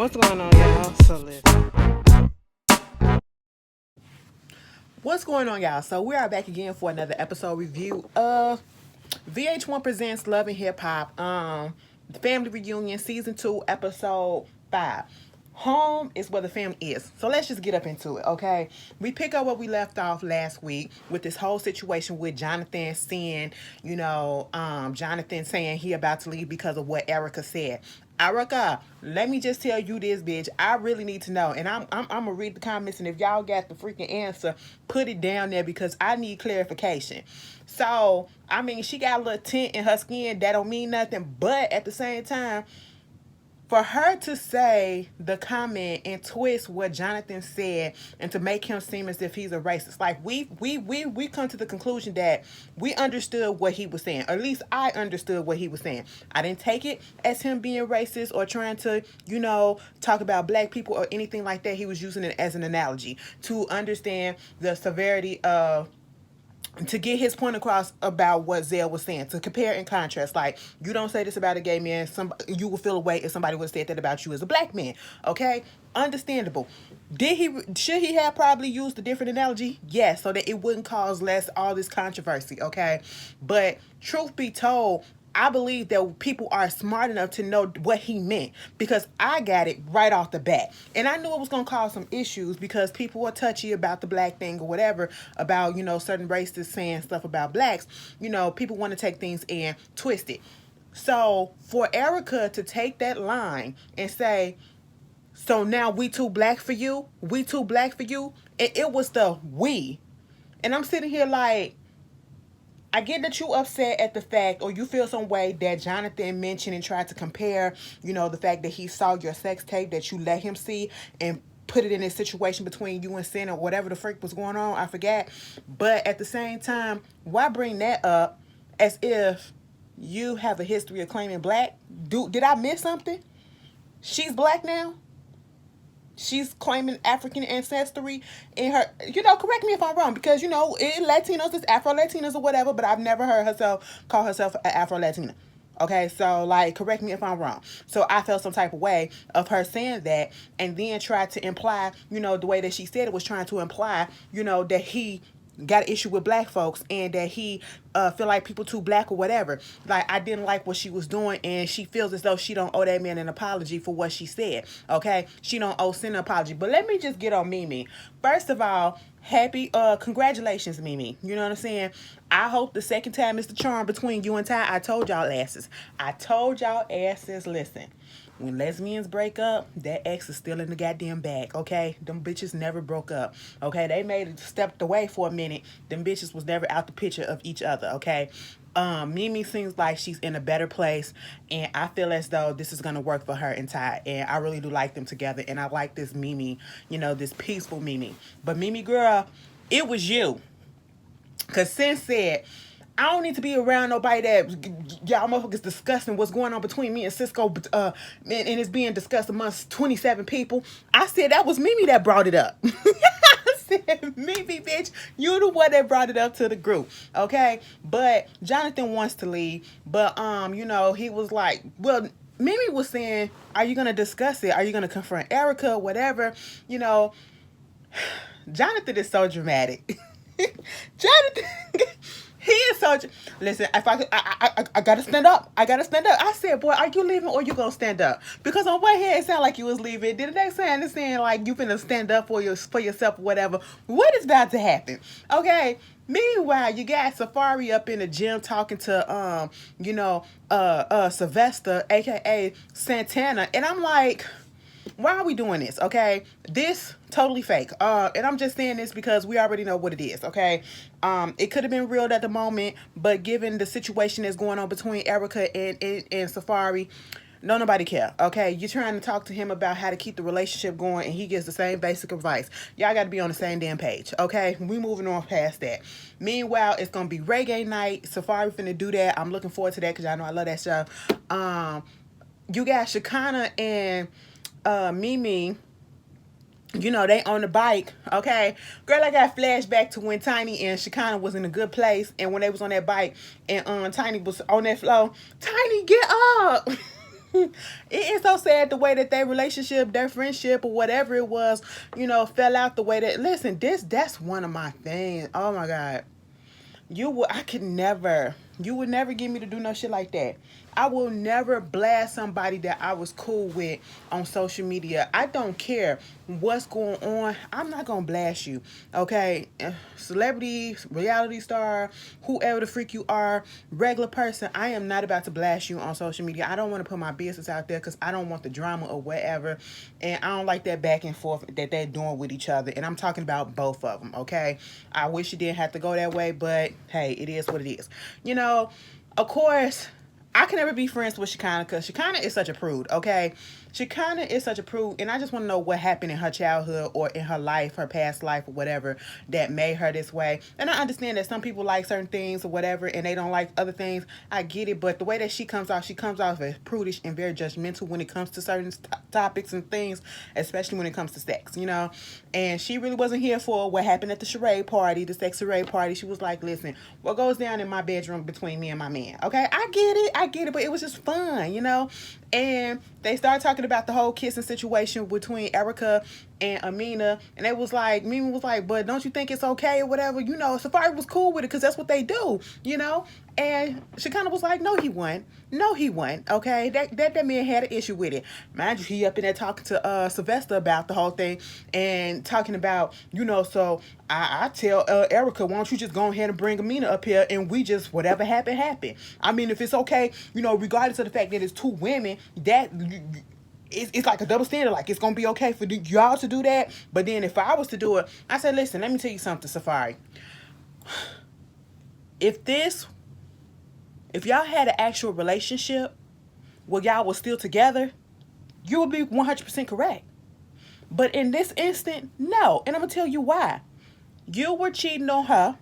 What's going on, y'all? So listen. What's going on, y'all? So we are back again for another episode review of VH1 Presents Love and Hip Hop. The Family Reunion, Season 2, Episode 5. Home is where the family is. So let's just get up into it, okay? We pick up what we left off last week with this whole situation with Jonathan saying, Jonathan saying he about to leave because of what Erica said. Erica, let me just tell you this, bitch. I really need to know, and I'm gonna read the comments, and if y'all got the freaking answer, put it down there because I need clarification. So, I mean, she got a little tint in her skin that don't mean nothing, but at the same time, for her to say the comment and twist what Jonathan said and to make him seem as if he's a racist, like we come to the conclusion that we understood what he was saying. Or at least I understood what he was saying. I didn't take it as him being racist or trying to, talk about black people or anything like that. He was using it as an analogy to understand the severity of to get his point across about what Zell was saying, to compare and contrast. Like, you don't say this about a gay man, you will feel a way if somebody would have said that about you as a black man. Okay? Understandable. Should he have probably used a different analogy? Yes, so that it wouldn't cause less all this controversy, okay? But truth be told, I believe that people are smart enough to know what he meant because I got it right off the bat. And I knew it was going to cause some issues because people were touchy about the black thing or whatever, about, certain races saying stuff about blacks. People want to take things and twist it. So for Erica to take that line and say, so now we too black for you? We too black for you? It was the we. And I'm sitting here like, I get that you upset at the fact, or you feel some way that Jonathan mentioned and tried to compare, the fact that he saw your sex tape that you let him see and put it in a situation between you and Sin or whatever the freak was going on. I forgot. But at the same time, why bring that up as if you have a history of claiming black? Did I miss something? She's black now? She's claiming African ancestry in her, correct me if I'm wrong, because, Latinos is Afro-Latinas or whatever, but I've never heard herself call herself an Afro-Latina. Okay, so, like, correct me if I'm wrong. So I felt some type of way of her saying that and then tried to imply, the way that she said it was trying to imply, that he got an issue with black folks and that he feel like people too black or whatever. Like, I didn't like what she was doing, and she feels as though she don't owe that man an apology for what she said. Okay, she don't owe Sin an apology. But let me just get on Mimi. First of all, congratulations, Mimi. You know what I'm saying? I hope the second time is the charm between you and Ty. I told y'all asses, listen. When lesbians break up, that ex is still in the goddamn bag, okay? Them bitches never broke up, okay? They stepped away for a minute. Them bitches was never out the picture of each other, okay? Mimi seems like she's in a better place, and I feel as though this is gonna work for her and Ty, and I really do like them together, and I like this Mimi, this peaceful Mimi. But Mimi, girl, it was you. Because Sin said, I don't need to be around nobody that y'all motherfuckers discussing what's going on between me and Cisco, and it's being discussed amongst 27 people. I said that was Mimi that brought it up. I said, Mimi, bitch, you the one that brought it up to the group, okay? But Jonathan wants to leave, but he was like, well, Mimi was saying, are you gonna discuss it? Are you gonna confront Erica? Whatever, Jonathan is so dramatic. Jonathan, he is so. Listen, if I gotta stand up. I gotta stand up. I said, boy, are you leaving or you gonna stand up? Because on one hand, it sounded like you was leaving. Then the next hand, it's saying like you finna stand up for yourself or whatever. What is about to happen? Okay. Meanwhile, you got Safari up in the gym talking to Sylvester, aka Santana, and I'm like, why are we doing this? Okay, this totally fake. And I'm just saying this because we already know what it is. Okay, it could have been real at the moment, but given the situation that's going on between Erica and Safari, nobody care. Okay, you're trying to talk to him about how to keep the relationship going, and he gives the same basic advice. Y'all got to be on the same damn page. Okay, we moving on past that. Meanwhile, it's gonna be reggae night. Safari finna do that. I'm looking forward to that because y'all know I love that show. You got Shekinah and Mimi, they on the bike, okay? Girl, I got flashback to when Tiny and Shekinah was in a good place, and when they was on that bike, and Tiny was on that floor. Tiny, get up! It is so sad the way that their relationship, their friendship, or whatever it was, fell out the way that. Listen, that's one of my things. Oh my god, I could never. You would never get me to do no shit like that. I will never blast somebody that I was cool with on social media. I don't care what's going on. I'm not gonna blast you, okay? Celebrity, reality star, whoever the freak you are, regular person. I am not about to blast you on social media. I don't want to put my business out there because I don't want the drama or whatever, and I don't like that back and forth that they're doing with each other. And I'm talking about both of them, okay? I wish it didn't have to go that way, but hey, it is what it is. Of course, I can never be friends with Shekinah because Shekinah is such a prude, okay? Shekinah is such a prude, and I just want to know what happened in her childhood or in her life, her past life or whatever that made her this way. And I understand that some people like certain things or whatever and they don't like other things. I get it, but the way that she comes off as prudish and very judgmental when it comes to certain topics and things, especially when it comes to sex. And she really wasn't here for what happened at the charade party, the sex charade party. She was like, listen, what goes down in my bedroom between me and my man, okay? I get it, but it was just fun. And they started talking about the whole kissing situation between Erica and Amina, and it was like, Mimi was like, but don't you think it's okay or whatever? Safari was cool with it because that's what they do. And Shekinah was like, no, he wasn't. No, he wasn't. Okay, that man had an issue with it. Mind you, he up in there talking to Sylvester about the whole thing and talking about, so I tell Erica, why don't you just go ahead and bring Amina up here and we just whatever happened. I mean, if it's okay, regardless of the fact that it's two women, that it's like a double standard. Like, it's gonna be okay for y'all to do that, but then if I was to do it, I said, listen, let me tell you something, Safari. If y'all had an actual relationship where y'all was still together, you would be 100% correct. But in this instant, no. And I'm gonna tell you why. You were cheating on her,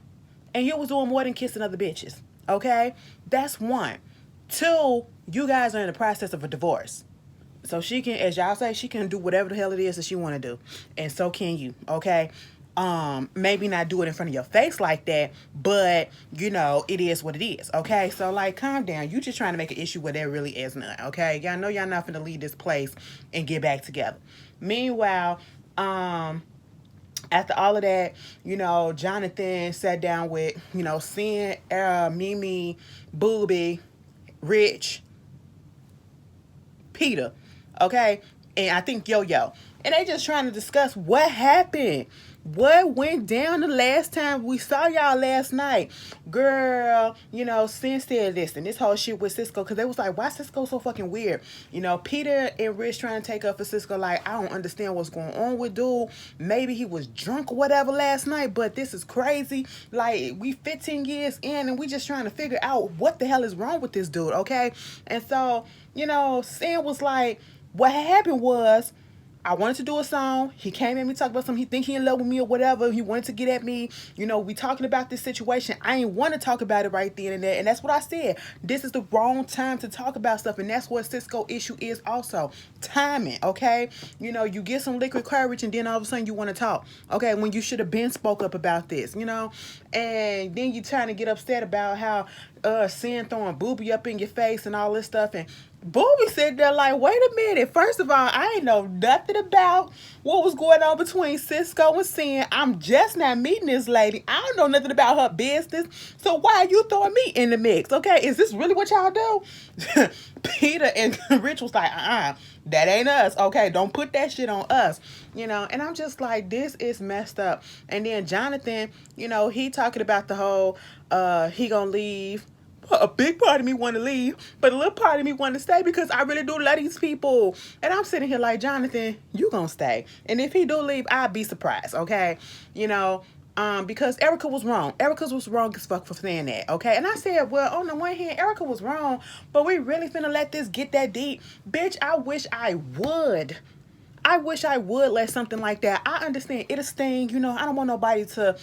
and you was doing more than kissing other bitches. Okay? That's one. Two, you guys are in the process of a divorce. So she can, as y'all say, she can do whatever the hell it is that she want to do. And so can you, okay? Maybe not do it in front of your face like that, but, it is what it is, okay? So, like, calm down. You just trying to make an issue where there really is none, okay? Y'all know y'all not finna leave this place and get back together. Meanwhile, after all of that, Jonathan sat down with, seeing Mimi, Booby, Rich, Peter, okay? And I think Yo-Yo. And they just trying to discuss what happened. What went down the last time we saw y'all last night? Girl, Sin said this and this whole shit with Cisco, because they was like, why Cisco so fucking weird? Peter and Rich trying to take up for Cisco, like, I don't understand what's going on with dude. Maybe he was drunk or whatever last night, but this is crazy. Like, we 15 years in and we just trying to figure out what the hell is wrong with this dude, okay? And so, Sin was like, what happened was, I wanted to do a song. He came at me talking about something. He think he in love with me or whatever. He wanted to get at me. We talking about this situation. I ain't want to talk about it right then and there. And that's what I said. This is the wrong time to talk about stuff. And that's what Cisco issue is also. Timing, okay? You get some liquid courage and then all of a sudden you want to talk. Okay, when you should have been spoke up about this, And then you trying to get upset about how Sin throwing Booby up in your face and all this stuff. And Booby sitting there like, wait a minute. First of all, I ain't know nothing about what was going on between Cisco and Sin. I'm just not meeting this lady. I don't know nothing about her business. So why are you throwing me in the mix? Okay, is this really what y'all do? Peter and Rich was like, that ain't us. Okay, don't put that shit on us. And I'm just like, this is messed up. And then Jonathan, he talking about the whole, he gonna leave. A big part of me want to leave, but a little part of me want to stay because I really do love these people. And I'm sitting here like, Jonathan, you gonna stay. And if he do leave, I'd be surprised, okay? Because Erica was wrong. Erica was wrong as fuck for saying that, okay? And I said, well, on the one hand, Erica was wrong, but we really finna let this get that deep. Bitch, I wish I would. Let something like that. I understand it'll sting, I don't want nobody to,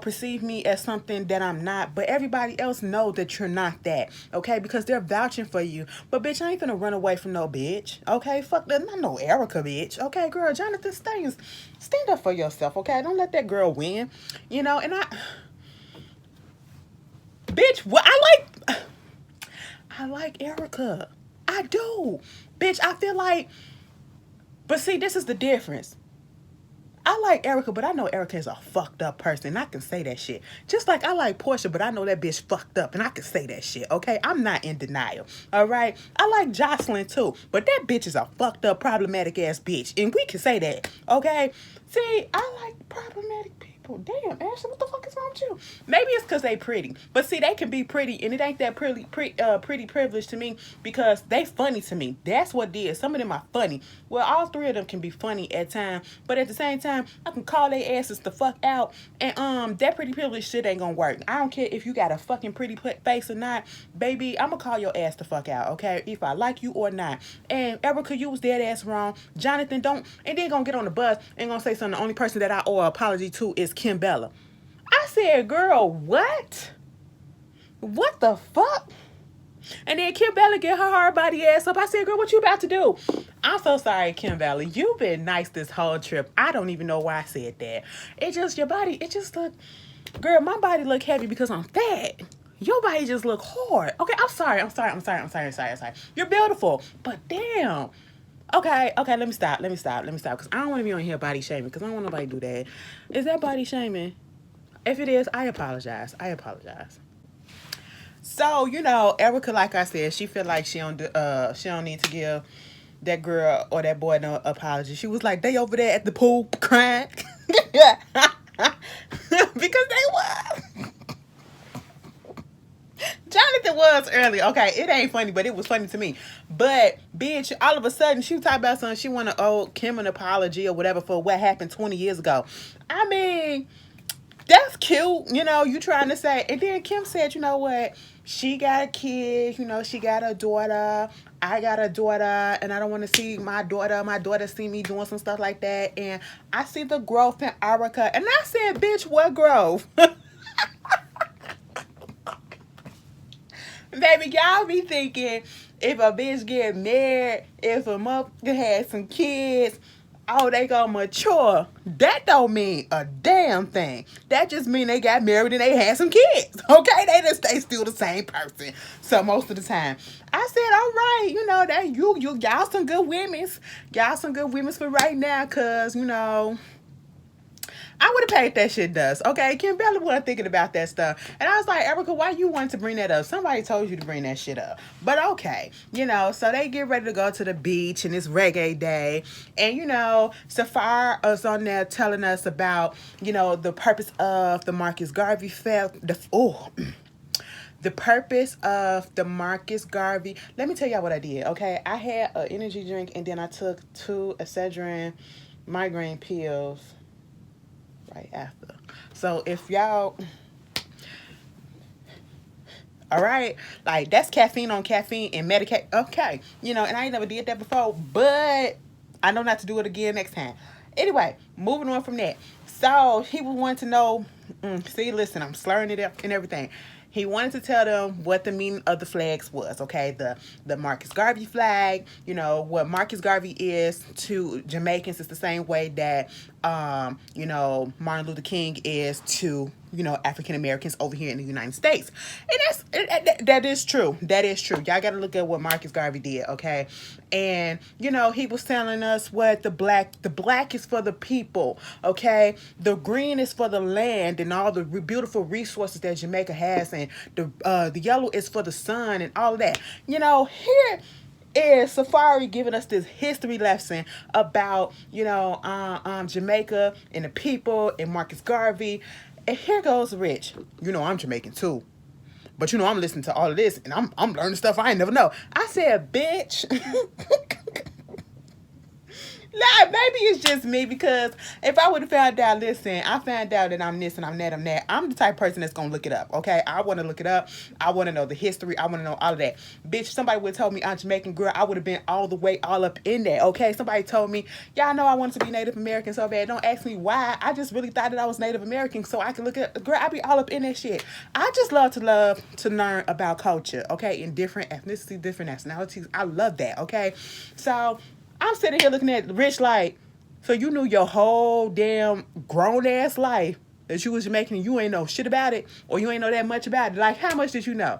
perceive me as something that I'm not, but everybody else know that you're not that, okay? Because they're vouching for you. But bitch, I ain't finna run away from no bitch, okay? Fuck that, not no Erica bitch, okay? Girl, Jonathan, stand up for yourself, okay? Don't let that girl win, and bitch, I like Erica. I do. Bitch, I feel like, but see, this is the difference. I like Erica, but I know Erica is a fucked up person. And I can say that shit. Just like I like Portia, but I know that bitch fucked up. And I can say that shit, okay? I'm not in denial, all right? I like Jocelyn, too. But that bitch is a fucked up, problematic ass bitch. And we can say that, okay? See, I like problematic people. Damn, Ashley, what the fuck is wrong with you? Maybe it's because they pretty. But see, they can be pretty, and it ain't that pretty privilege to me because they funny to me. That's what it is. Some of them are funny. Well, all three of them can be funny at times, but at the same time, I can call their asses the fuck out, and that pretty privilege shit ain't gonna work. I don't care if you got a fucking pretty face or not, baby. I'm gonna call your ass the fuck out, okay? If I like you or not. And Erica, you was dead ass wrong. Jonathan, don't, and then gonna get on the bus and gonna say something. The only person that I owe an apology to is Kim Bella. I said, girl, what? What the fuck? And then Kim Bella get her hard body ass up. I said, girl, what you about to do? I'm so sorry, Kim Bella. You've been nice this whole trip. I don't even know why I said that. It just, your body, it just look, girl, my body look heavy because I'm fat. Your body just look hard. Okay, I'm sorry. You're beautiful, but damn. Okay, let me stop, because I don't want to be on here body shaming, because I don't want nobody to do that. Is that body shaming? If it is, I apologize. So, Erica, like I said, she feel like she don't need to give that girl or that boy no apology. She was like, they over there at the pool crying. Because they was. Jonathan was early. Okay, it ain't funny, but it was funny to me. But, bitch, all of a sudden, she was talking about something. She want to owe Kim an apology or whatever for what happened 20 years ago. I mean, that's cute. You trying to say. And then Kim said, you know what? She got a kid. She got a daughter. I got a daughter. And I don't want to see my daughter see me doing some stuff like that. And I see the growth in Erica. And I said, bitch, what growth? Baby, y'all be thinking if a bitch get married, if a motherfucker has some kids, oh, they gonna mature. That don't mean a damn thing. That just mean they got married and they had some kids. Okay? They just stay still the same person. So most of the time. I said, all right, that y'all some good women's. Y'all some good women's for right now, cause, I would have paid that shit dust. Okay, Kim Bella wasn't thinking about that stuff. And I was like, Erica, why you wanted to bring that up? Somebody told you to bring that shit up. But okay, so they get ready to go to the beach and it's reggae day. And, Sapphire is on there telling us about, the purpose of the Marcus Garvey the purpose of the Marcus Garvey. Let me tell y'all what I did, okay? I had an energy drink and then I took 2 Excedrin migraine pills right after. So if y'all, all right, like that's caffeine on caffeine and medicate. Okay, and I ain't never did that before, but I know not to do it again next time. Anyway, moving on from that. So he would want to know. See, listen, I'm slurring it up and everything. He wanted to tell them what the meaning of the flags was, okay? The Marcus Garvey flag, what Marcus Garvey is to Jamaicans is the same way that, Martin Luther King is to, African Americans over here in the United States. And that is true. That is true. Y'all got to look at what Marcus Garvey did, okay? And, he was telling us what the black is for the people, okay? The green is for the land and all the beautiful resources that Jamaica has, and the yellow is for the sun and all of that. Here is Safari giving us this history lesson about, Jamaica and the people and Marcus Garvey. And here goes Rich. I'm Jamaican too. But I'm listening to all of this and I'm learning stuff I ain't never know. I said, bitch. Nah, maybe it's just me, because if I would have found out, listen, I found out that I'm this and I'm that, I'm the type of person that's going to look it up, okay? I want to look it up. I want to know the history. I want to know all of that. Bitch, somebody would have told me I'm Jamaican, girl, I would have been all up in that, okay? Somebody told me, y'all know I wanted to be Native American so bad. Don't ask me why. I just really thought that I was Native American so I could look at, girl, I be all up in that shit. I just love to learn about culture, okay? In different ethnicities, different nationalities. I love that, okay? So I'm sitting here looking at Rich like, so you knew your whole damn grown-ass life that you was Jamaican and you ain't know shit about it, or you ain't know that much about it. Like, how much did you know?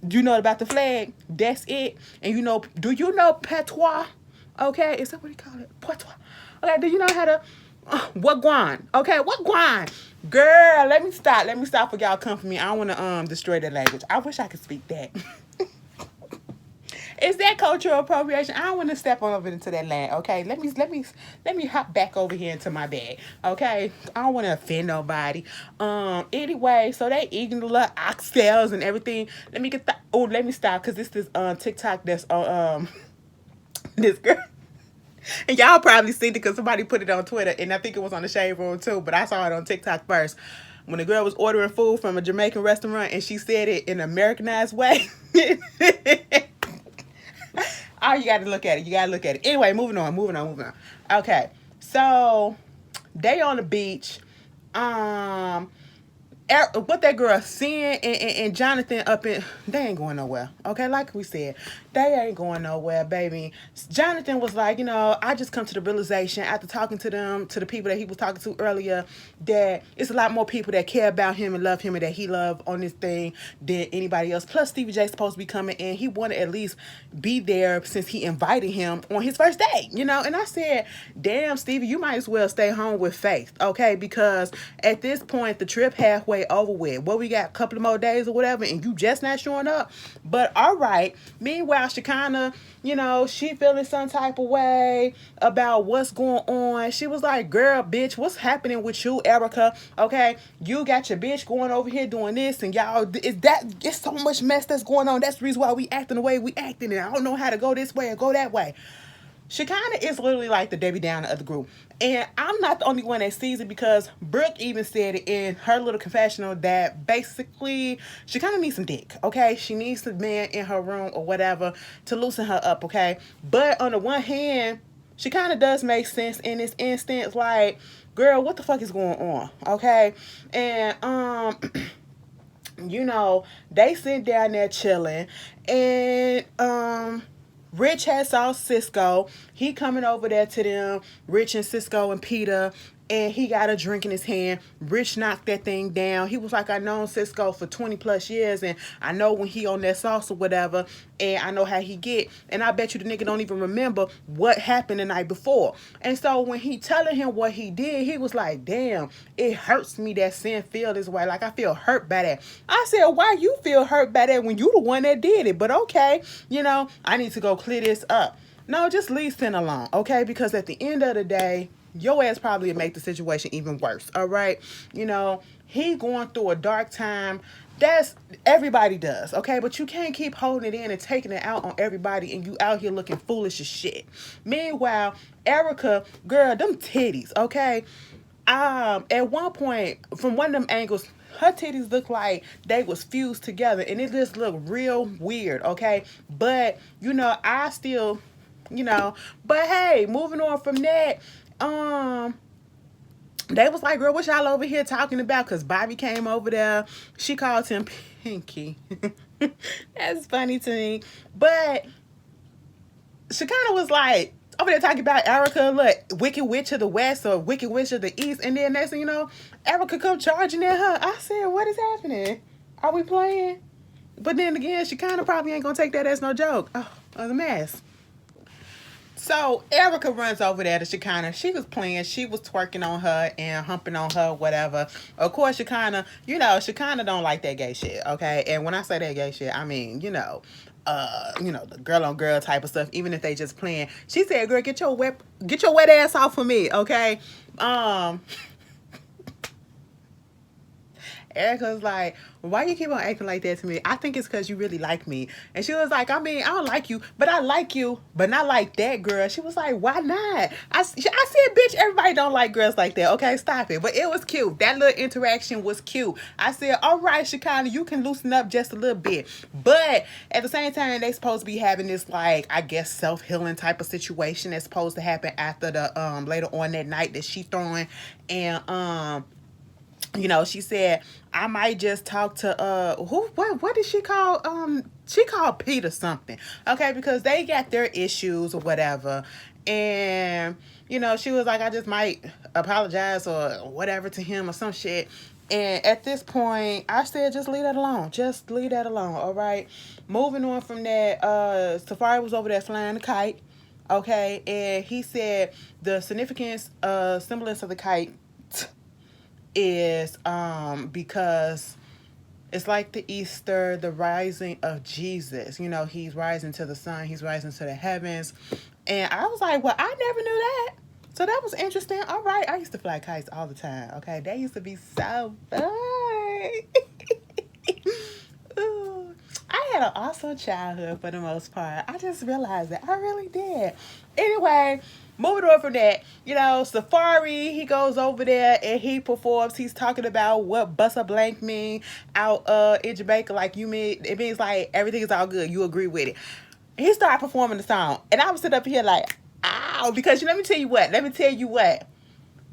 You know about the flag? That's it. And you know, do you know patois? Okay, is that what you call it? Patois. Okay, do you know how to what guan? Okay, what guan? Girl, let me stop. Let me stop for y'all come for me. I don't want to destroy that language. I wish I could speak that. Is that cultural appropriation? I don't want to step on over into that land. Okay, let me hop back over here into my bag. Okay, I don't want to offend nobody. Anyway, so they eating the little oxtails and everything. Let me get the. Oh, let me stop because this is TikTok that's on this girl. And y'all probably seen it because somebody put it on Twitter, and I think it was on the Shade Room too. But I saw it on TikTok first. When the girl was ordering food from a Jamaican restaurant, and she said it in an Americanized way. Oh, you got to look at it. You got to look at it. Anyway, moving on. Okay, so they on the beach. Um, what that girl seeing and Jonathan up in, they ain't going nowhere. Okay, like we said, they ain't going nowhere, baby. Jonathan was like, I just come to the realization after talking to them, to the people that he was talking to earlier, that it's a lot more people that care about him and love him and that he love on this thing than anybody else. Plus, Stevie J supposed to be coming and he wanted to at least be there since he invited him on his first date, And I said, damn, Stevie, you might as well stay home with Faith, okay? Because at this point, the trip halfway over with. Well, we got a couple of more days or whatever, and you just not showing up. But all right. Meanwhile, she kind of, she feeling some type of way about what's going on. She was like, girl, bitch, what's happening with you, Erica? Okay, you got your bitch going over here doing this, and y'all, it's so much mess that's going on. That's the reason why we acting the way we acting, and I don't know how to go this way or go that way. Shekinah is literally like the Debbie Downer of the group. And I'm not the only one that sees it because Brooke even said it in her little confessional that basically she kind of needs some dick, okay? She needs a man in her room or whatever to loosen her up, okay? But on the one hand, she kind of does make sense in this instance. Like, girl, what the fuck is going on, okay? And, they sit down there chilling and, Rich had saw Cisco. He coming over there to them, Rich and Cisco and Peter, and he got a drink in his hand. Rich knocked that thing down. He was like, I known Cisco for 20 plus years, and I know when he on that sauce or whatever, and I know how he get, and I bet you the nigga don't even remember what happened the night before. And so when he telling him what he did, he was like, damn, it hurts me that Sin feel this way. Like, I feel hurt by that. I said, why you feel hurt by that when you the one that did it? But okay, I need to go clear this up. No, just leave Sin alone, okay? Because at the end of the day, your ass probably make the situation even worse, all right? He going through a dark time. That's, everybody does, okay? But you can't keep holding it in and taking it out on everybody and you out here looking foolish as shit. Meanwhile, Erica, girl, them titties, okay? At one point, from one of them angles, her titties look like they was fused together and it just looked real weird, okay? But, I still, but hey, moving on from that, they was like, girl, what y'all over here talking about? Because Bobby came over there. She called him Pinky. That's funny to me. But she kind of was like, over there talking about Erica, look, Wicked Witch of the West or Wicked Witch of the East. And then next thing you know, Erica come charging at her. I said, what is happening? Are we playing? But then again, she kind of probably ain't going to take that as no joke. Oh, a mess. So Erica runs over there to Shekinah. She was playing. She was twerking on her and humping on her, whatever. Of course, Shekinah, Shekinah don't like that gay shit, okay? And when I say that gay shit, I mean, the girl on girl type of stuff. Even if they just playing, she said, "Girl, get your wet ass off of me, okay?" Erica was like, why you keep on acting like that to me? I think it's because you really like me. And she was like, I mean, I don't like you, but I like you, but not like that, girl. She was like, why not? I said, bitch, everybody don't like girls like that. Okay, stop it. But it was cute. That little interaction was cute. I said, all right, Shekinah, you can loosen up just a little bit. But at the same time, they supposed to be having this, like, I guess, self-healing type of situation that's supposed to happen after the, later on that night that she throwing. And, she said, I might just talk to what did she call she called Peter something, okay, because they got their issues or whatever. And she was like, I just might apologize or whatever to him or some shit. And at this point, I said, just leave that alone. Just leave that alone, all right? Moving on from that, Safari was over there flying the kite, okay? And he said the significance, semblance of the kite is because it's like the Easter, the rising of Jesus. You know, he's rising to the sun, he's rising to the heavens. And I was like, well, I never knew that. So that was interesting. All right. I used to fly kites all the time. Okay. That used to be so fun. Ooh. I had an awesome childhood for the most part. I just realized that I really did. Anyway, moving on from that, you know, Safari, he goes over there and he performs. He's talking about what Busta Blank mean out in Jamaica. Like, you mean, it means like everything is all good. You agree with it. He started performing the song. And I was sitting up here like, ow, because let me tell you what.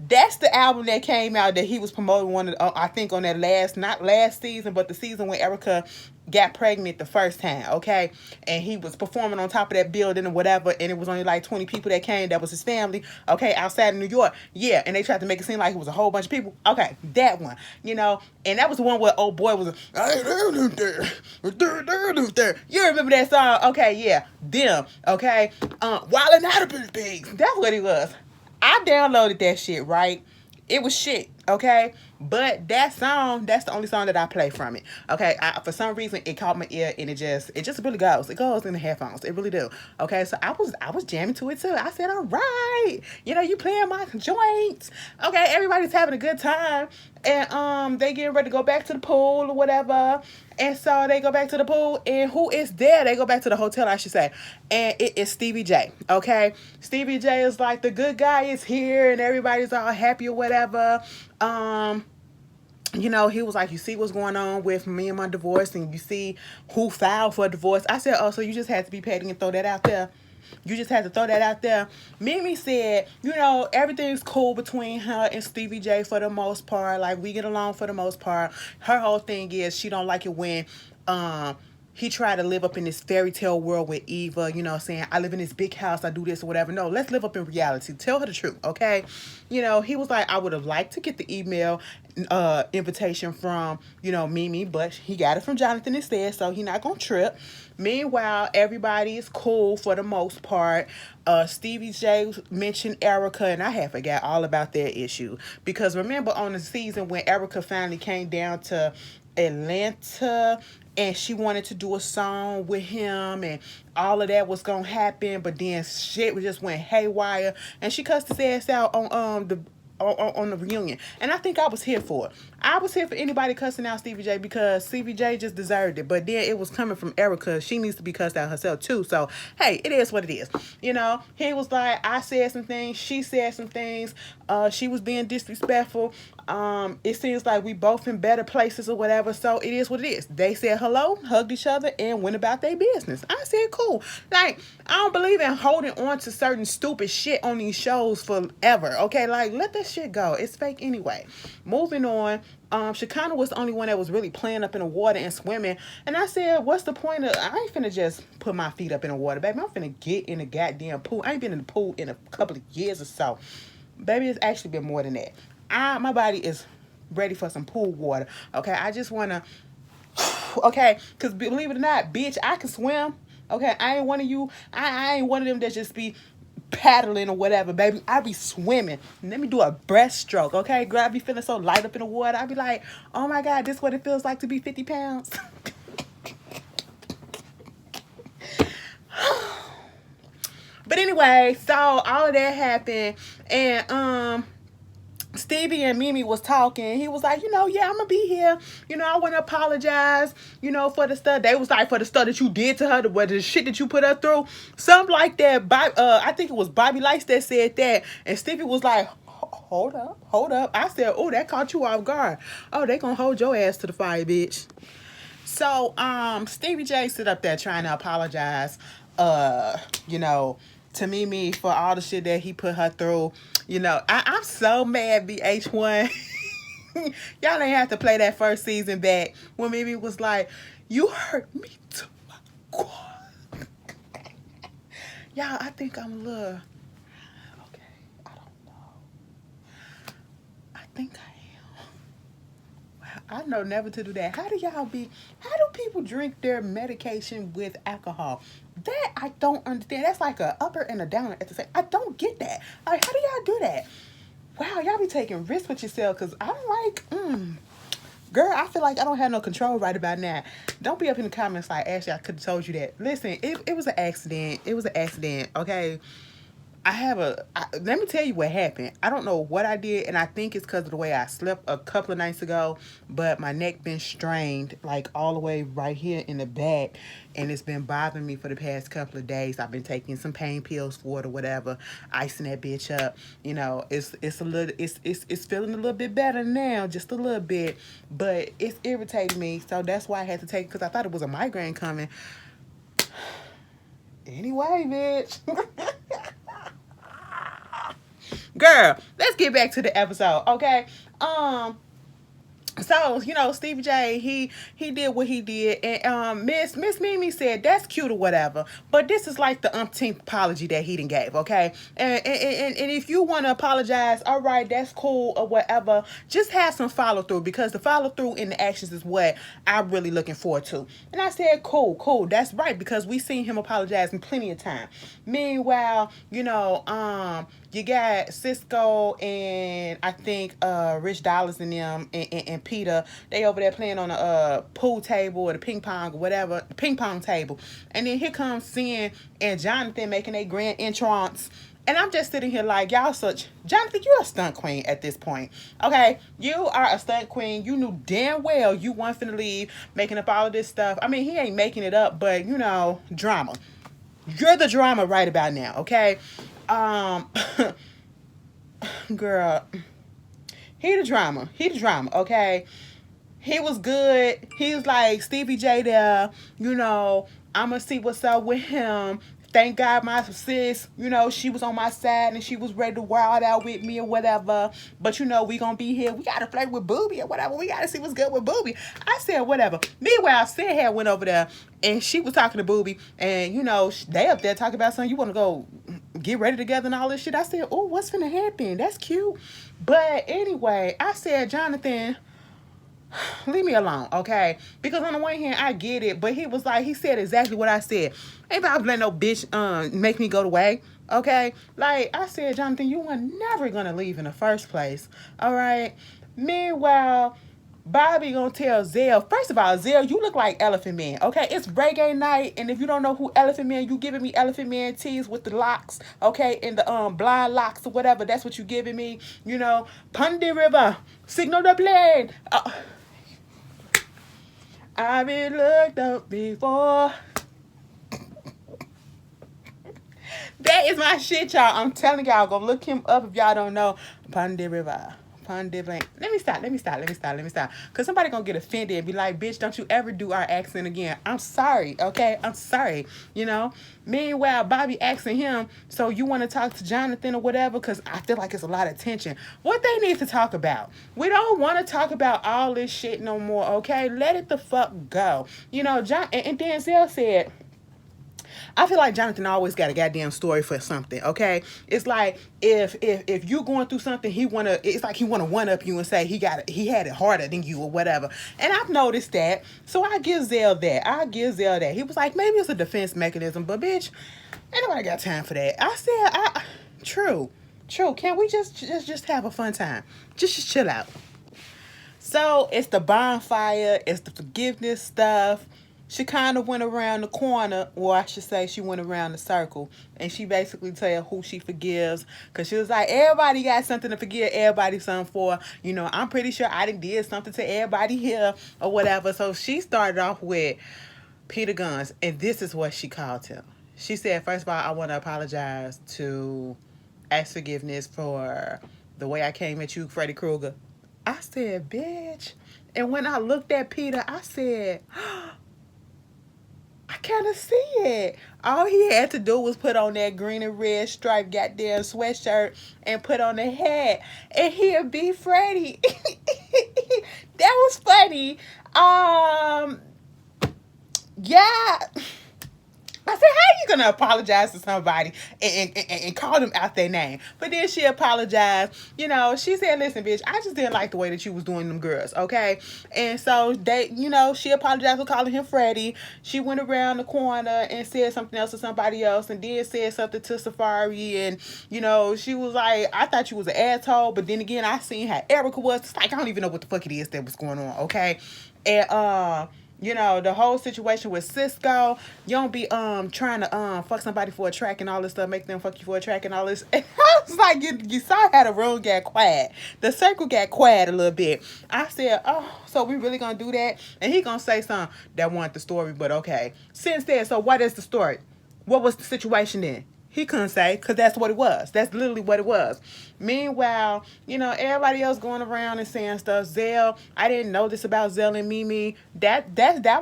That's the album that came out that he was promoting one of I think on that not last season, but the season when Erica got pregnant the first time, okay? And he was performing on top of that building or whatever, and it was only like 20 people that came. That was his family, okay, outside of New York. Yeah, and they tried to make it seem like it was a whole bunch of people. Okay, that one, you know, and that was the one where old boy was, you remember that song? Okay, yeah, them, okay? Wildin' Out of the Pigs. That's what he was. I downloaded that shit, right? It was shit, okay? But that song, that's the only song that I play from it. Okay. For some reason it caught my ear and it just really goes. It goes in the headphones. It really do. Okay. So I was jamming to it too. I said, all right, you know, you playing my joints. Okay, everybody's having a good time. And they getting ready to go back to the pool or whatever. And so they go back to the pool, and who is there? They go back to the hotel, I should say. And it is Stevie J, okay? Stevie J is like, the good guy is here, and everybody's all happy or whatever. You know, he was like, you see what's going on with me and my divorce, and you see who filed for a divorce. I said, oh, so you just had to be petty and throw that out there. You just had to throw that out there. Mimi said, you know, everything's cool between her and Stevie J for the most part. Like, we get along for the most part. Her whole thing is she don't like it when he tried to live up in this fairy tale world with Eva, you know, saying, I live in this big house, I do this or whatever. No, let's live up in reality. Tell her the truth, okay? You know, he was like, I would have liked to get the email invitation from, you know, Mimi, but he got it from Jonathan instead, so he not gonna trip. Meanwhile, everybody is cool for the most part. Stevie J mentioned Erica, and I had forgot all about their issue. Because remember on the season when Erica finally came down to Atlanta and she wanted to do a song with him and all of that was gonna happen, but then shit just went haywire and she cussed his ass out on the reunion. And I think I was here for it. I was here for anybody cussing out Stevie J because Stevie J just deserved it. But then it was coming from Erica. She needs to be cussed out herself too. So, hey, it is what it is. You know, he was like, I said some things. She said some things. She was being disrespectful. It seems like we both in better places or whatever. So it is what it is. They said hello, hugged each other, and went about their business. I said, cool. Like, I don't believe in holding on to certain stupid shit on these shows forever. Okay, like, let that shit go. It's fake anyway. Moving on. Shekinah was the only one that was really playing up in the water and swimming. And I said, what's the point of, I ain't finna just put my feet up in the water, baby. I'm finna get in the goddamn pool. I ain't been in the pool in a couple of years or so. Baby, it's actually been more than that. My body is ready for some pool water. Okay, I just wanna, okay, because believe it or not, bitch, I can swim. Okay, I ain't one of you, I ain't one of them that just be paddling or whatever, baby. I be swimming. Let me do a breaststroke, okay? Girl, I be feeling so light up in the water. I be like, oh my God, this is what it feels like to be 50 pounds. But anyway, so all of that happened, and Stevie and Mimi was talking. He was like, you know, yeah, I'm gonna be here. You know, I want to apologize, you know, for the stuff. They was like, for the stuff that you did to her, the shit that you put her through. Something like that. I think it was Bobby Lights that said that. And Stevie was like, hold up. I said, oh, that caught you off guard. Oh, they gonna hold your ass to the fire, bitch. So, Stevie J sit up there trying to apologize, you know, to Mimi for all the shit that he put her through. You know, I'm so mad, VH1. Y'all ain't have to play that first season back when Mimi was like, you hurt me to my core. Y'all, I think I'm a little, okay, I don't know. I think I am. I know never to do that. How do people drink their medication with alcohol? That I don't understand. That's like a upper and a downer at the same. I don't get that. Like, how do y'all do that? Wow, y'all be taking risks with yourself, because I'm like, girl, I feel like I don't have no control right about now. Don't be up in the comments like, Ashley, I could have told you that. Listen, it was an accident. It was an accident, okay? Let me tell you what happened. I don't know what I did, and I think it's because of the way I slept a couple of nights ago, but my neck been strained, like all the way right here in the back, and it's been bothering me for the past couple of days. I've been taking some pain pills for it or whatever, icing that bitch up. You know, it's feeling a little bit better now, just a little bit, but it's irritating me, so that's why I had to take it, because I thought it was a migraine coming. Anyway, bitch. Girl, let's get back to the episode, okay? So, Stevie J, he did what he did, and Miss Mimi said that's cute or whatever, but this is like the umpteenth apology that he done gave, okay? And if you want to apologize, all right, that's cool or whatever. Just have some follow through, because the follow through in the actions is what I'm really looking forward to. And I said, cool, that's right, because we seen him apologizing plenty of time. Meanwhile, you got Cisco and I think Rich Dollars and them and Peter. They over there playing on a pool table or the ping pong or whatever, ping pong table. And then here comes Sin and Jonathan making a grand entrance. And I'm just sitting here like, Jonathan, you're a stunt queen at this point. Okay? You are a stunt queen. You knew damn well you weren't finna leave making up all of this stuff. I mean, he ain't making it up, but, drama. You're the drama right about now, okay? Girl, he the drama, okay? He was good. He was like Stevie J there, I'ma see what's up with him. Thank God my sis, she was on my side and she was ready to wild out with me or whatever. But we gonna be here. We gotta flirt with Booby or whatever. We gotta see what's good with Booby. I said whatever. Meanwhile, Sid had went over there and she was talking to Booby, and they up there talking about something. You want to go get ready together and all this shit. I said, oh, what's finna happen? That's cute. But anyway, I said, Jonathan, leave me alone, okay? Because on the one hand, I get it, but he said exactly what I said. Ain't about to let no bitch make me go the way, okay? Like, I said, Jonathan, you were never gonna leave in the first place, all right? Meanwhile, Bobby gonna tell Zell. First of all, Zell, you look like Elephant Man, okay? It's reggae night, and if you don't know who Elephant Man, you giving me Elephant Man tees with the locks, okay? And the blind locks or whatever. That's what you giving me, Pundy River, signal the plane. I've been looked up before. That is my shit, y'all. I'm telling y'all, go look him up if y'all don't know. Pundy River. Pundy Blank. Let me stop. Because somebody gonna get offended and be like, bitch, don't you ever do our accent again. I'm sorry, okay? I'm sorry, Meanwhile, Bobby asking him, so you want to talk to Jonathan or whatever? Because I feel like it's a lot of tension. What they need to talk about? We don't want to talk about all this shit no more, okay? Let it the fuck go. John and Denzel said, I feel like Jonathan always got a goddamn story for something, okay? It's like if you going through something, it's like he wanna one up you and say he had it harder than you or whatever. And I've noticed that. So I give Zell that. He was like, maybe it's a defense mechanism, but bitch, ain't nobody got time for that. I said, true. Can't we just have a fun time? Just chill out. So it's the bonfire, it's the forgiveness stuff. She kind of went around the corner, or I should say she went around the circle, and she basically tell who she forgives, because she was like, everybody got something to forgive everybody something for. I'm pretty sure I did something to everybody here or whatever. So she started off with Peter Guns, and this is what she called him. She said, first of all, I want to apologize to ask forgiveness for the way I came at you, Freddy Krueger. I said, bitch. And when I looked at Peter, I said, I kind of see it. All he had to do was put on that green and red striped goddamn sweatshirt and put on a hat, and he'll be Freddy. That was funny. Yeah. I said, how you gonna apologize to somebody and call them out their name? But then she apologized. You know, she said, listen, bitch, I just didn't like the way that you was doing them girls, okay? And so they, you know, she apologized for calling him Freddie. She went around the corner and said something else to somebody else, and then said something to Safari. And, you know, she was like, I thought you was an asshole. But then again, I seen how Erica was. It's like, I don't even know what the fuck it is that was going on, okay? And, you know, the whole situation with Cisco, you don't be trying to fuck somebody for a track and all this stuff, make them fuck you for a track and all this. And I was like, you saw how the room got quiet. The circle got quiet a little bit. I said, oh, so we really gonna do that? And he gonna say something that wasn't the story, but okay. Since then, so what is the story? What was the situation then? He couldn't say, because that's what it was. That's literally what it was. Meanwhile, you know, everybody else going around and saying stuff. Zell, I didn't know this about Zell and Mimi. That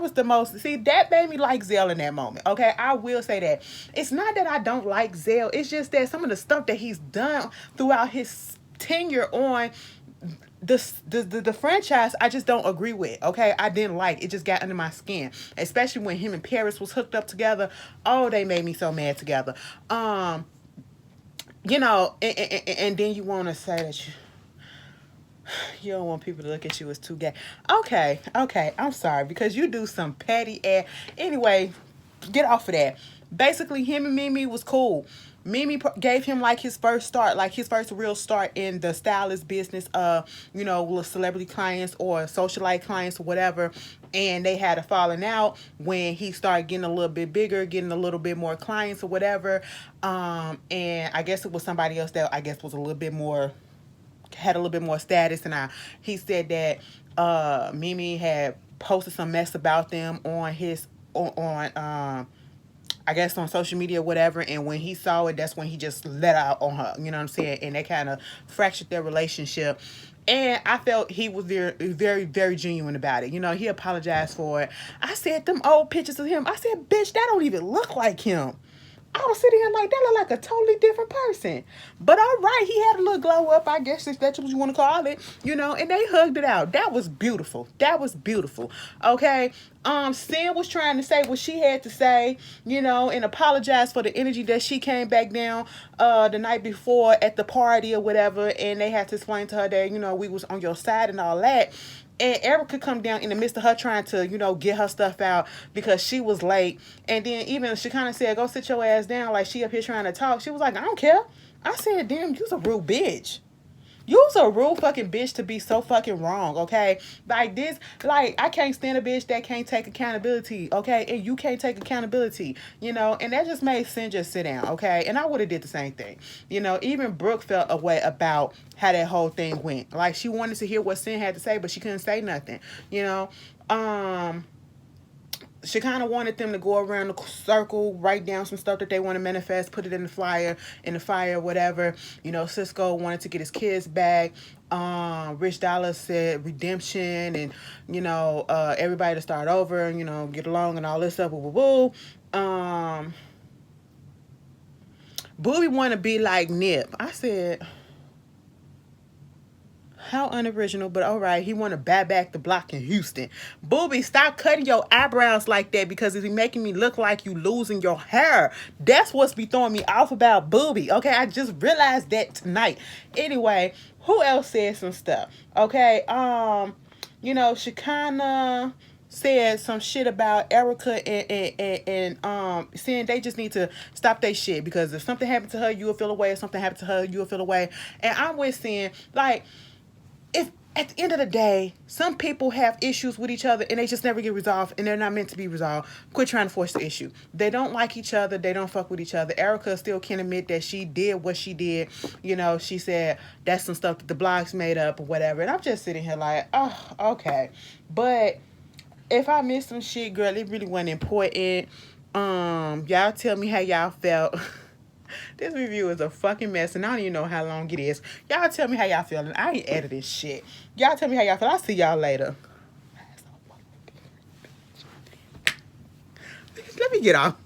was the most, see, that made me like Zell in that moment. Okay, I will say that. It's not that I don't like Zell. It's just that some of the stuff that he's done throughout his tenure on the franchise, I just don't agree with. Okay, I didn't like it. Just got under my skin, especially when him and Paris was hooked up together. Oh, they made me so mad together. You know, and then you want to say that you don't want people to look at you as too gay. Okay, I'm sorry, because you do some petty ass. Anyway, get off of that. Basically, him and Mimi was cool. Mimi gave him like his first start, like his first real start in the stylist business, you know, with celebrity clients or socialite clients or whatever. And they had a falling out when he started getting a little bit bigger, getting a little bit more clients or whatever. And I guess it was somebody else that I guess was a little bit more, had a little bit more status. And he said that Mimi had posted some mess about them on his on I guess on social media or whatever, and when he saw it, that's when he just let out on her, you know what I'm saying? And they kind of fractured their relationship. And I felt he was very, very, very genuine about it. You know, he apologized for it. I said, them old pictures of him, I said, bitch, that don't even look like him. I was sitting here like, that look like a totally different person. But all right, he had a little glow up, I guess, if that's what you want to call it, you know, and they hugged it out. That was beautiful. That was beautiful. Okay. Sin was trying to say what she had to say, you know, and apologize for the energy that she came back down the night before at the party or whatever, and they had to explain to her that, you know, we was on your side and all that. And Erica come down in the midst of her trying to, you know, get her stuff out because she was late. And then even she kind of said, go sit your ass down, like she up here trying to talk. She was like, I don't care. I said, damn, you's a rude bitch. You's a real fucking bitch to be so fucking wrong, okay? Like this, like, I can't stand a bitch that can't take accountability, okay? And you can't take accountability, you know? And that just made Sin just sit down, okay? And I would have did the same thing. You know, even Brooke felt a way about how that whole thing went. Like, she wanted to hear what Sin had to say, but she couldn't say nothing, you know? She kind of wanted them to go around the circle, write down some stuff that they want to manifest, put it in the fire, whatever. You know, Cisco wanted to get his kids back. Rich Dollar said redemption and, you know, everybody to start over and, you know, get along and all this stuff. Woo, woo, woo. Booby want to be like Nip. I said, how unoriginal, but all right. He want to buy back the block in Houston. Booby, stop cutting your eyebrows like that because it's making me look like you losing your hair. That's what's be throwing me off about Booby. Okay, I just realized that tonight. Anyway, who else said some stuff? Okay, you know, she kind of said some shit about Erica and saying they just need to stop their shit because if something happened to her, you will feel away. If something happened to her, you will feel away. And I'm with saying, like, if at the end of the day, some people have issues with each other and they just never get resolved and they're not meant to be resolved, quit trying to force the issue. They don't like each other. They don't fuck with each other. Erica still can't admit that she did what she did. You know, she said that's some stuff that the blogs made up or whatever. And I'm just sitting here like, oh, okay. But if I missed some shit, girl, it really wasn't important. Y'all tell me how y'all felt. This review is a fucking mess, and I don't even know how long it is. Y'all tell me how y'all feeling. I ain't editing shit. Y'all tell me how y'all feel. I'll see y'all later. Let me get off.